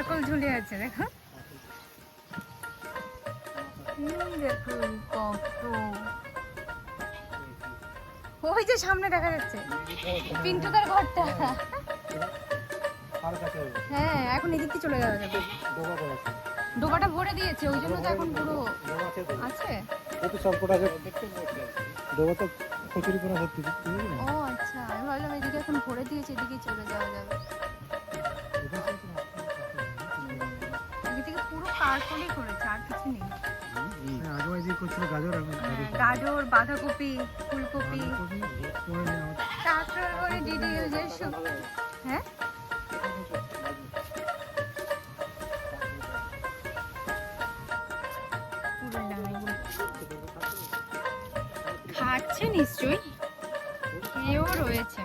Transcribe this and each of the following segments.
নারকল ঝুলে আছে দেখো। দেখো কত, ওই যে সামনে দেখা যাচ্ছে পিন্টুদার ঘরটা। হ্যাঁ এখন এদিক দিয়ে চলে যাওয়া যাবে। ডোবাটা ভরে দিয়েছে ওই জন্য তো এখন পুরো আছে। ও আচ্ছা, আমি ভাবলাম এদিকে এখন ভরে দিয়েছে, এদিকে চলে যাওয়া যাবে। এদিকে পুরো কারকলই করেছে, আর কিছু নেই। গাজর, বাঁধাকপি, ফুলকপি, তারপর করে দিদি হ্যাঁ খাচ্ছে নিশ্চয়ই, খেয়েও রয়েছে।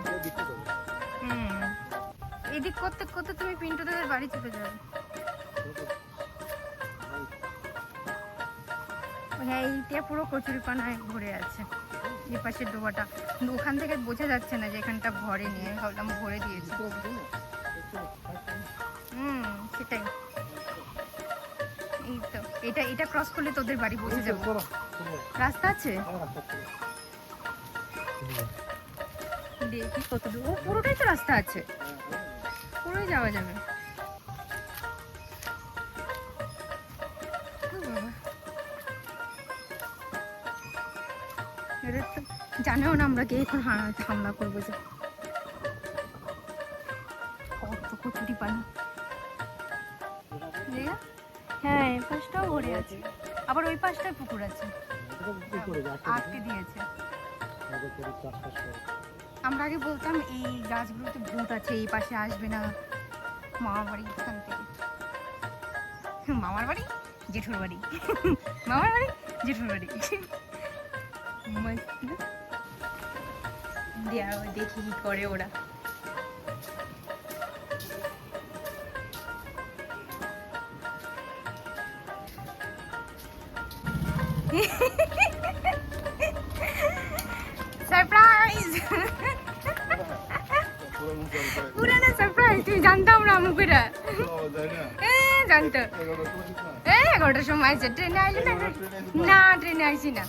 এদিক করতে করতে তুমি পিন্টুদের বাড়ি চলে যাবে। হ্যাঁ এইটা পুরো কচুরিপানায় ভরে আছে, এই পাশের ডোবাটা। ওখান থেকে বোঝা যাচ্ছে না যে এখানটা ভরে নিয়ে, ভাবলাম ভরে দিয়েছে। সেটাই। এই তো এটা ক্রস করলে তোদের বাড়ি পৌঁছে যাবো। রাস্তা আছে দেখি কত দূর। ও পুরোটাই তো রাস্তা আছে, পুরোই যাওয়া যাবে। জানেও না আমরা কে এখন হামলা করবো যে। কত কচুরি পানি। হ্যাঁ এই পাশটাও ভরে আছে, আবার ওই পাশটায় পুকুর আছে, আটকে দিয়েছে। আমরা আগে বলতাম এই গাছগুলোতে ভূত আছে, এই পাশে আসবে না। মামার বাড়ি এখান থেকে, মামার বাড়ি জেঠুর বাড়ি, মামার বাড়ি জেঠুর বাড়ি। দেখি কি করে ওরা। সারপ্রাইজ, পুরানো সারপ্রাইজ। তুমি জানতাম না মুখেরা? জানতো 11টার সময় আছে। ট্রেনে আইলি না? না ট্রেনে আইসি না।